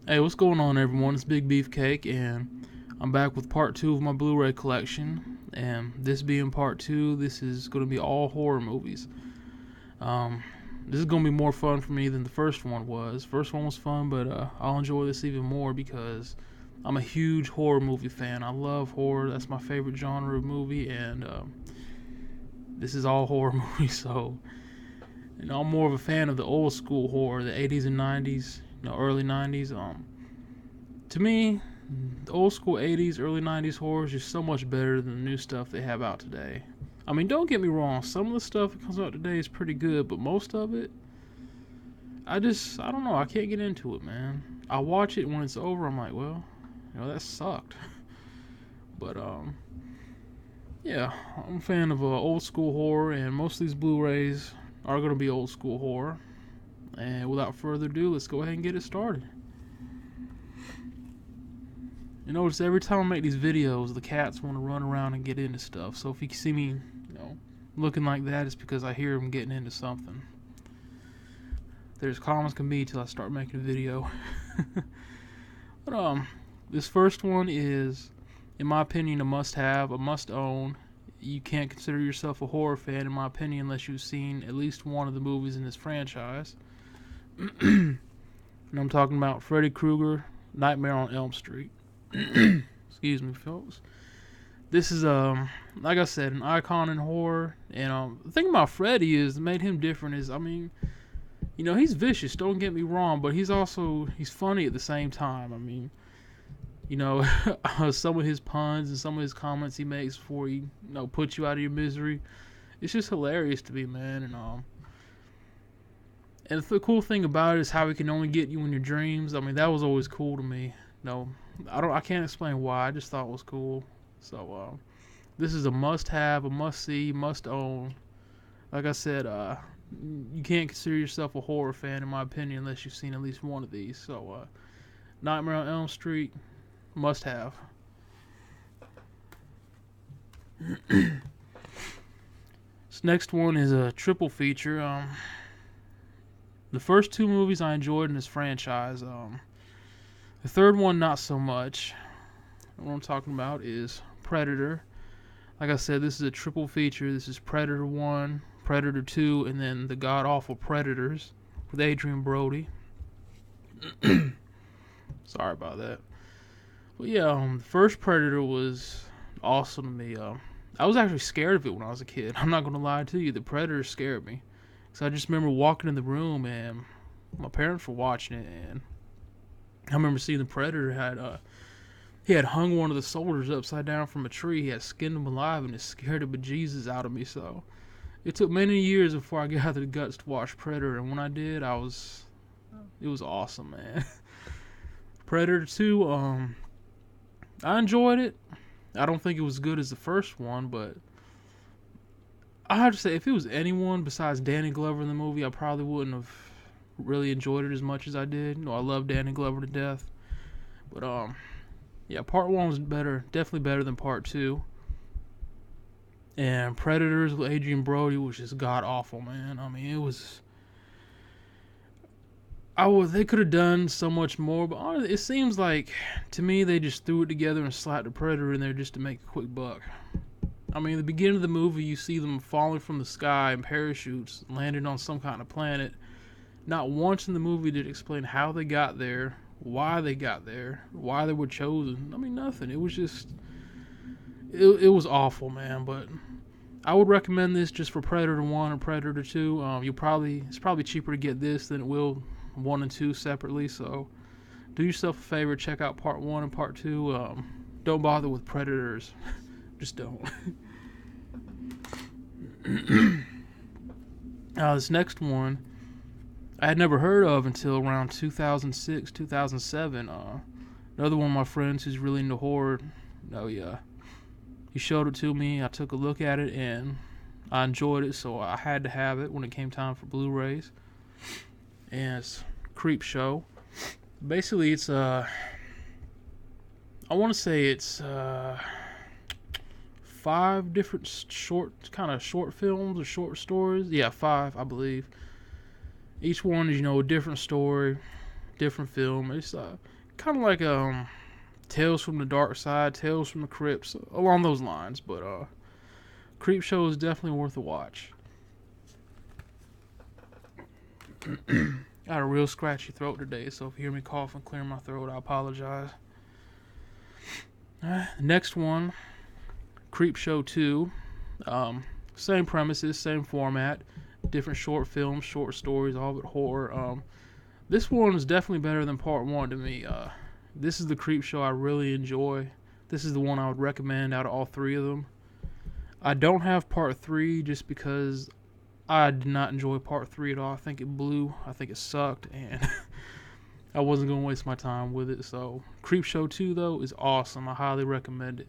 Hey, what's going on, everyone? It's Big Beefcake, and I'm back with part 2 of my Blu Ray collection. And this being part 2, this is going to be all horror movies. Um, this is going to be more fun for me than the first one was. First one was fun, but I'll enjoy this even more because I'm a huge horror movie fan. I love horror. That's my favorite genre of movie, and this is all horror movies. So, I'm more of a fan of the old school horror, the 80s and 90s. Early 90s. To me, the old school 80s, early 90s horror is just so much better than the new stuff they have out today. I mean, don't get me wrong, some of the stuff that comes out today is pretty good, but most of it, I don't know, I can't get into it, man. I watch it when it's over, I'm like, well, that sucked. But, yeah, I'm a fan of old school horror, and most of these Blu-rays are going to be old school horror. And without further ado, let's go ahead and get it started. Just every time I make these videos, the cats want to run around and get into stuff. So if you see me, looking like that, it's because I hear them getting into something. They're as calm as can be till I start making a video. But this first one is, in my opinion, a must-have, a must-own. You can't consider yourself a horror fan, in my opinion, unless you've seen at least one of the movies in this franchise. And I'm talking about Freddy Krueger, Nightmare on Elm Street. Excuse me, folks. This is like I said, an icon in horror. And the thing about Freddy is made him different is, he's vicious, don't get me wrong, but he's funny at the same time. Some of his puns and some of his comments he makes before he puts you out of your misery, it's just hilarious to me, man. And the cool thing about it is how he can only get you in your dreams. That was always cool to me. I can't explain why. I just thought it was cool. So, this is a must-have, a must-see, must-own. Like I said, you can't consider yourself a horror fan, in my opinion, unless you've seen at least one of these. So, Nightmare on Elm Street, must-have. This next one is a triple feature. The first two movies I enjoyed in this franchise. The third one, not so much. What I'm talking about is Predator. Like I said, this is a triple feature. This is Predator 1, Predator 2, and then the god-awful Predators with Adrian Brody. Sorry about that. But yeah, the first Predator was awesome to me. I was actually scared of it when I was a kid. I'm not going to lie to you. The Predator scared me. So I just remember walking in the room and my parents were watching it, and I remember seeing the Predator he had hung one of the soldiers upside down from a tree. He had skinned him alive, and it scared the bejesus out of me. So it took many years before I got the guts to watch Predator, and when I did, it was awesome, man. Predator 2, I enjoyed it. I don't think it was as good as the first one, but I have to say, if it was anyone besides Danny Glover in the movie, I probably wouldn't have really enjoyed it as much as I did. I love Danny Glover to death. But, yeah, part 1 was better. Definitely better than part 2. And Predators with Adrian Brody was just god-awful, man. It was... they could have done so much more, but honestly, it seems like, to me, they just threw it together and slapped the Predator in there just to make a quick buck. The beginning of the movie, you see them falling from the sky in parachutes, landing on some kind of planet. Not once in the movie did it explain how they got there, why they got there, why they were chosen. Nothing. It was just... It was awful, man. But I would recommend this just for Predator 1 or Predator 2. It's probably cheaper to get this than it will 1 and 2 separately. So do yourself a favor, check out part 1 and part 2. Don't bother with Predators. Just don't. This next one I had never heard of until around 2006, 2007. Another one of my friends who's really into horror, he showed it to me. I took a look at it and I enjoyed it, so I had to have it when it came time for Blu-rays. And it's Creep Show. Basically, it's I want to say it's 5 different short films or short stories. Yeah, 5, I believe. Each one is, a different story. different film. It's kind of like Tales from the Dark Side, Tales from the Crypts, along those lines. But Creepshow is definitely worth a watch. I had a real scratchy throat today, so if you hear me cough and clear my throat, I apologize. Next one, Creepshow 2. Same premises, same format, different short films, short stories, all but horror. This one is definitely better than part 1 to me. This is the Creepshow I really enjoy. This is the one I would recommend out of all 3 of them. I don't have part 3 just because I did not enjoy part 3 at all. I think it blew. I think it sucked, and I wasn't going to waste my time with it. So Creepshow 2, though, is awesome. I highly recommend it.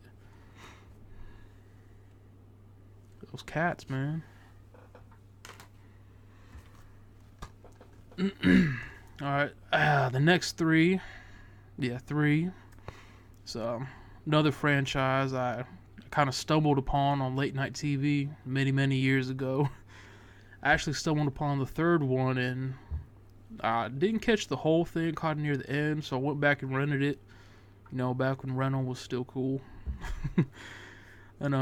Those cats, man. Alright, the next 3. Yeah, 3. So, another franchise I kind of stumbled upon on late night TV many, many years ago. I actually stumbled upon the 3rd one, and I didn't catch the whole thing, caught it near the end, so I went back and rented it. You know, back when rental was still cool. And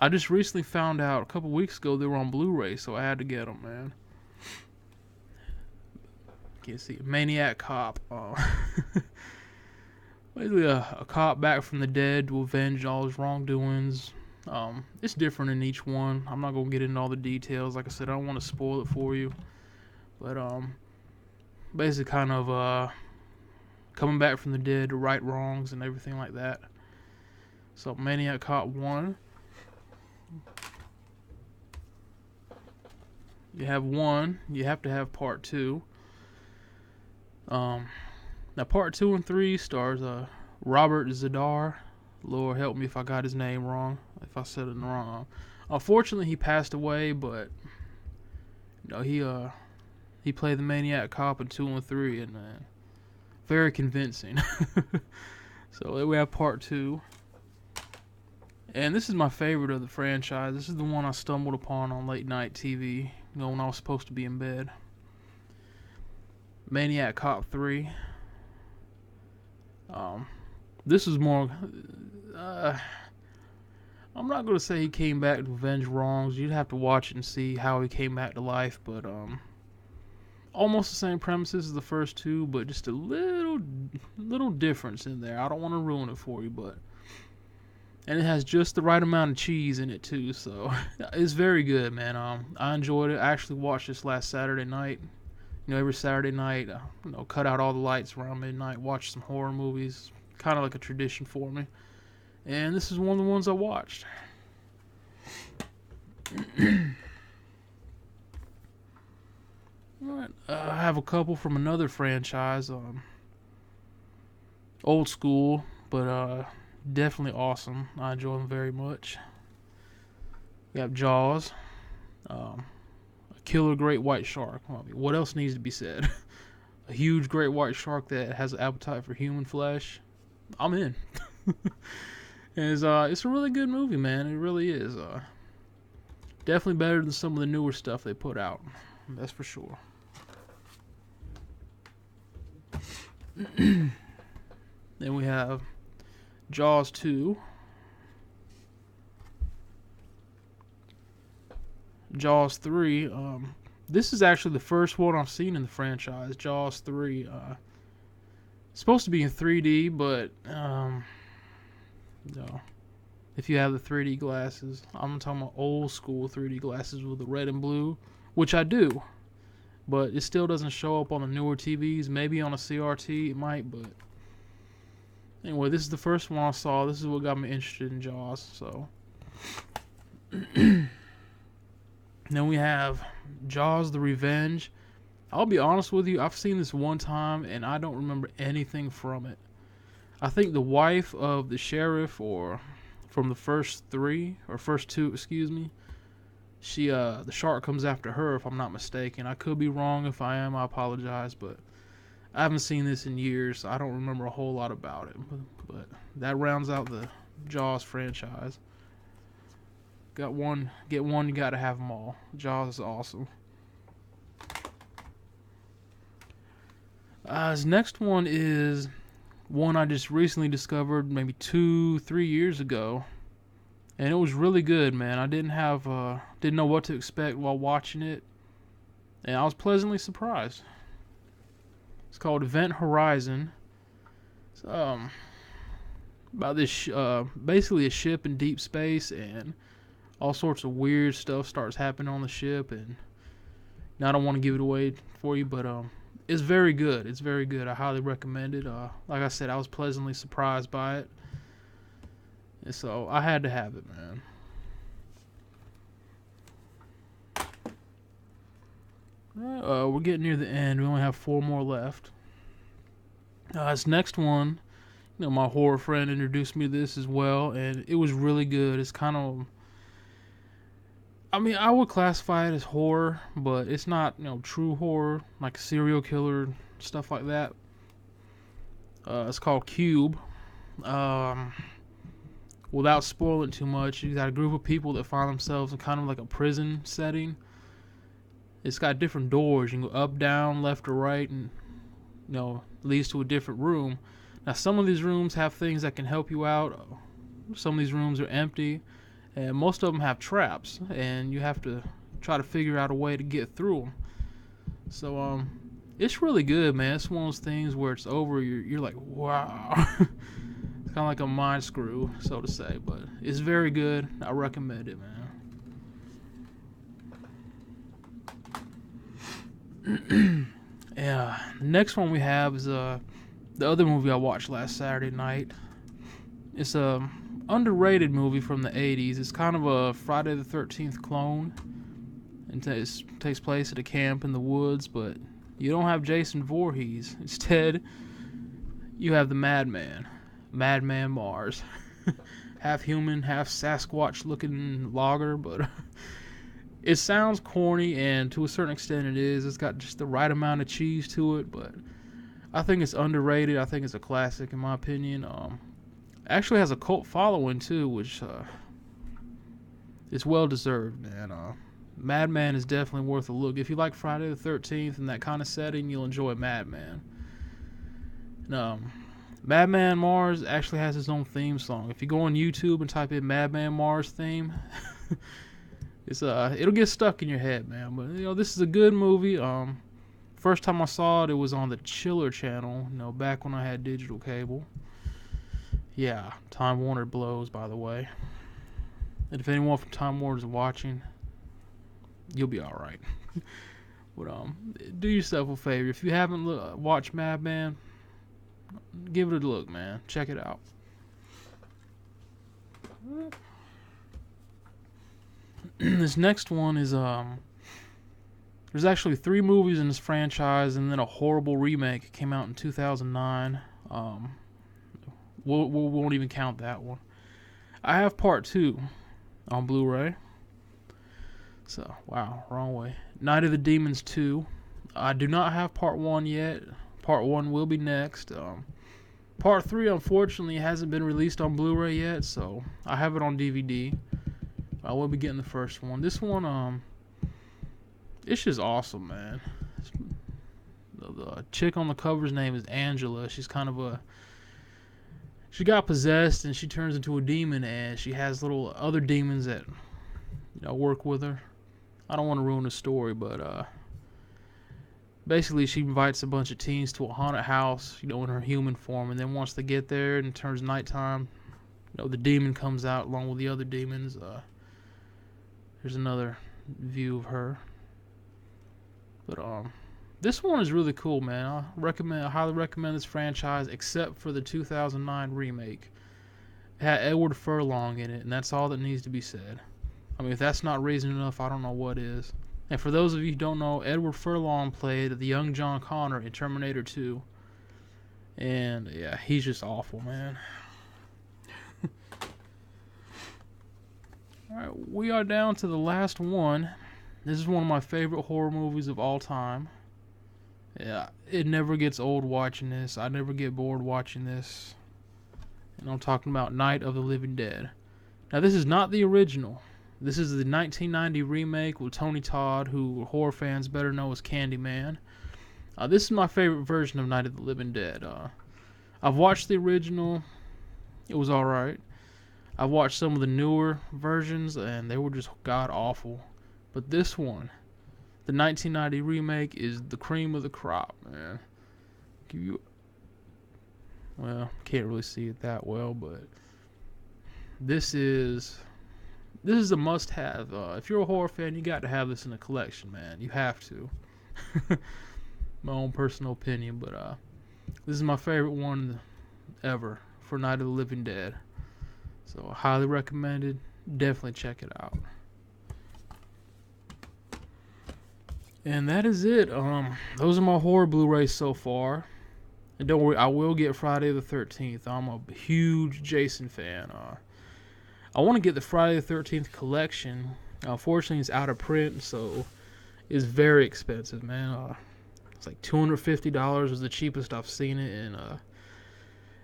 I just recently found out a couple weeks ago they were on Blu Ray, so I had to get them, man. Can't see. Maniac Cop. Basically a cop back from the dead to avenge all his wrongdoings. It's different in each one. I'm not gonna get into all the details. Like I said, I don't want to spoil it for you. But basically kind of coming back from the dead to right wrongs and everything like that. So Maniac Cop 1. You have 1. You have to have part 2. Now part 2 and 3 stars Robert Zadar. Lord help me if I got his name wrong, if I said it wrong. Unfortunately, he passed away, but you know he played the Maniac Cop in 2 and 3, and very convincing. So we have part 2, and this is my favorite of the franchise. This is the one I stumbled upon on late night TV, you know, when I was supposed to be in bed. Maniac Cop 3. This is more. I'm not gonna say he came back to avenge wrongs. You'd have to watch it and see how he came back to life. But almost the same premises as the first 2, but just a little difference in there. I don't want to ruin it for you, and it has just the right amount of cheese in it too. So it's very good, man. I enjoyed it. I actually watched this last Saturday night. You know, every Saturday night, you know, cut out all the lights around midnight, watch some horror movies. Kind of like a tradition for me. And this is one of the ones I watched. Alright, I have a couple from another franchise. Old school, but definitely awesome. I enjoy them very much. We have Jaws. A killer great white shark. I mean, what else needs to be said? A huge great white shark that has an appetite for human flesh. I'm in. It's a really good movie, man. It really is. Definitely better than some of the newer stuff they put out. That's for sure. Then we have Jaws 2. Jaws 3. This is actually the first one I've seen in the franchise. Jaws 3. Supposed to be in 3D, but no. If you have the 3D glasses, I'm talking about old school 3D glasses with the red and blue, which I do, but it still doesn't show up on the newer TVs. Maybe on a CRT it might, but anyway, this is the first one I saw. This is what got me interested in Jaws. So then we have Jaws: The Revenge. I'll be honest with you, I've seen this one time and I don't remember anything from it. I think the wife of the sheriff, or from the first 2, excuse me, the shark comes after her, if I'm not mistaken. I could be wrong. If I am, I apologize, but I haven't seen this in years, so I don't remember a whole lot about it. But that rounds out the Jaws franchise. Get one, you gotta have them all. Jaws is awesome. His next one is one I just recently discovered, maybe 2, 3 years ago, and it was really good, man. I didn't know what to expect while watching it, and I was pleasantly surprised. It's called Event Horizon. It's about this basically a ship in deep space, and all sorts of weird stuff starts happening on the ship, and now I don't want to give it away for you, but it's very good. It's very good. I highly recommend it. Like I said, I was pleasantly surprised by it, and so I had to have it, man. We're getting near the end. We only have 4 more left. This next one, my horror friend introduced me to this as well, and it was really good. It's kind of, I mean, I would classify it as horror, but it's not, true horror, like serial killer, stuff like that. It's called Cube. Without spoiling too much, you got a group of people that find themselves in kind of like a prison setting. It's got different doors. You can go up, down, left, or right, and leads to a different room. Now, some of these rooms have things that can help you out. Some of these rooms are empty, and most of them have traps, and you have to try to figure out a way to get through them. So, it's really good, man. It's one of those things where it's over, you're like, wow. It's kind of like a mind screw, so to say, but it's very good. I recommend it, man. Yeah, next one we have is the other movie I watched last Saturday night. It's a underrated movie from the 80s. It's kind of a Friday the 13th clone. And it takes place at a camp in the woods, but you don't have Jason Voorhees. Instead, you have the Madman Mars. Half human, half Sasquatch looking logger, but it sounds corny, and to a certain extent it is. It's got just the right amount of cheese to it, but I think it's underrated. I think it's a classic in my opinion. Actually has a cult following too, which it's well deserved, man. Madman is definitely worth a look. If you like Friday the 13th and that kind of setting, you'll enjoy Madman. Madman Mars actually has his own theme song. If you go on YouTube and type in Madman Mars theme, it'll get stuck in your head, man. But this is a good movie. First time I saw it, it was on the Chiller channel. Back when I had digital cable. Yeah, Time Warner blows, by the way. And if anyone from Time Warner is watching, you'll be all right. But do yourself a favor. If you haven't watched Madman, give it a look, man. Check it out. This next one is there's actually 3 movies in this franchise, and then a horrible remake. It came out in 2009. We won't even count that one. I have part 2 on Blu Ray. So, wow, wrong way. Night of the Demons 2. I do not have part 1 yet. Part 1 will be next. Part 3, unfortunately, hasn't been released on Blu Ray yet, so I have it on DVD. I will be getting the first one. This one, it's just awesome, man. The chick on the cover's name is Angela. She's kind of she got possessed and she turns into a demon, and she has little other demons that work with her. I don't want to ruin the story, but basically she invites a bunch of teens to a haunted house, in her human form, and then once they get there and it turns nighttime, the demon comes out along with the other demons. Here's another view of her. But this one is really cool, man. I highly recommend this franchise, except for the 2009 remake. It had Edward Furlong in it, and that's all that needs to be said. I mean, if that's not reason enough, I don't know what is. And for those of you who don't know, Edward Furlong played the young John Connor in Terminator 2. And yeah, he's just awful, man. Alright, we are down to the last one. This is one of my favorite horror movies of all time. Yeah, it never gets old watching this. I never get bored watching this. And I'm talking about Night of the Living Dead. Now, this is not the original. This is the 1990 remake with Tony Todd, who horror fans better know as Candyman. This is my favorite version of Night of the Living Dead. I've watched the original. It was alright. I've watched some of the newer versions, and they were just god-awful. But this one, the 1990 remake, is the cream of the crop, man. Well, can't really see it that well, but this is a must-have. If you're a horror fan, you got to have this in a collection, man. You have to. My own personal opinion, but this is my favorite one ever for Night of the Living Dead. So highly recommended. Definitely check it out. And that is it. Those are my horror Blu-rays so far. And don't worry, I will get Friday the 13th. I'm a huge Jason fan. I want to get the Friday the 13th collection. Unfortunately, it's out of print, so it's very expensive, man. It's like $250 was the cheapest I've seen it, and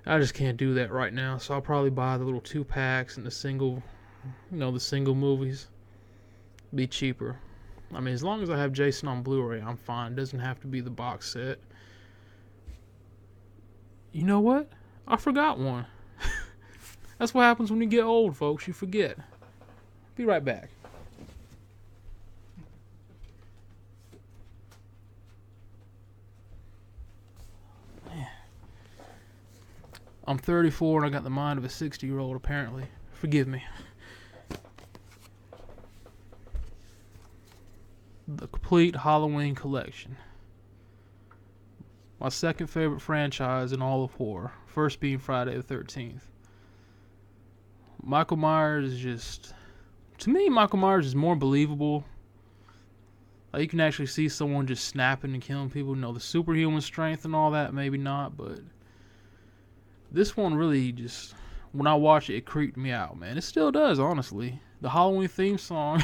I just can't do that right now. So I'll probably buy the little 2-packs and the single movies. Be cheaper. I mean, as long as I have Jason on Blu-ray, I'm fine. It doesn't have to be the box set. You know what? I forgot one. That's what happens when you get old, folks. You forget. Be right back. Man. I'm 34 and I got the mind of a 60-year-old, apparently. Forgive me. The complete Halloween collection. My second favorite franchise in all of horror. First being Friday the 13th. Michael Myers is just... To me, Michael Myers is more believable. Like, you can actually see someone just snapping and killing people. You know, the superhuman strength and all that, maybe not, but... This one really just... When I watch it, it creeped me out, man. It still does, honestly. The Halloween theme song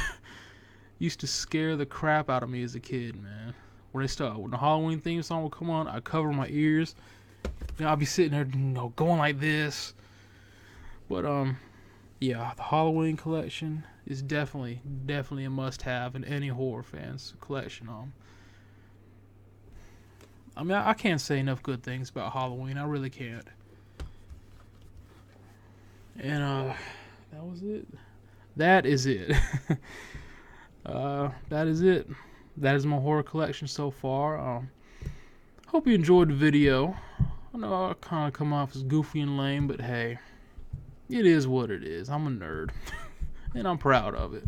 used to scare the crap out of me as a kid, man. When the Halloween theme song would come on, I'd cover my ears. You know, I'd be sitting there, going like this. But, yeah, the Halloween collection is definitely a must-have in any horror fan's collection. I mean, I can't say enough good things about Halloween. I really can't. And, that was it. That is it. That is it. That is my horror collection so far. Hope you enjoyed the video. I know I kind of come off as goofy and lame, but hey, it is what it is. I'm a nerd, and I'm proud of it.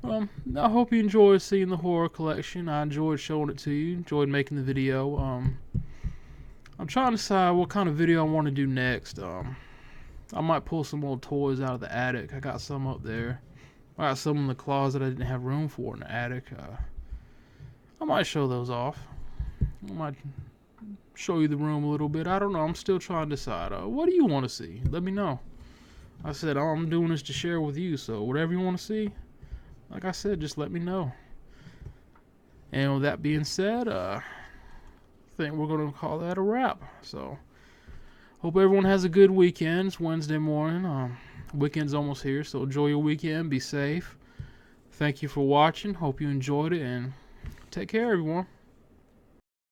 I hope you enjoyed seeing the horror collection. I enjoyed showing it to you. Enjoyed making the video. I'm trying to decide what kind of video I want to do next. I might pull some old toys out of the attic. I got some up there. I got some in the closet I didn't have room for in the attic. I might show those off. I might show you the room a little bit. I don't know. I'm still trying to decide. What do you want to see? Let me know. I said I'm doing this to share with you, so whatever you want to see, like I said, just let me know. And with that being said, I think we're going to call that a wrap. So, hope everyone has a good weekend. It's Wednesday morning. Weekend's almost here, so enjoy your weekend. Be safe. Thank you for watching. Hope you enjoyed it, and take care, everyone.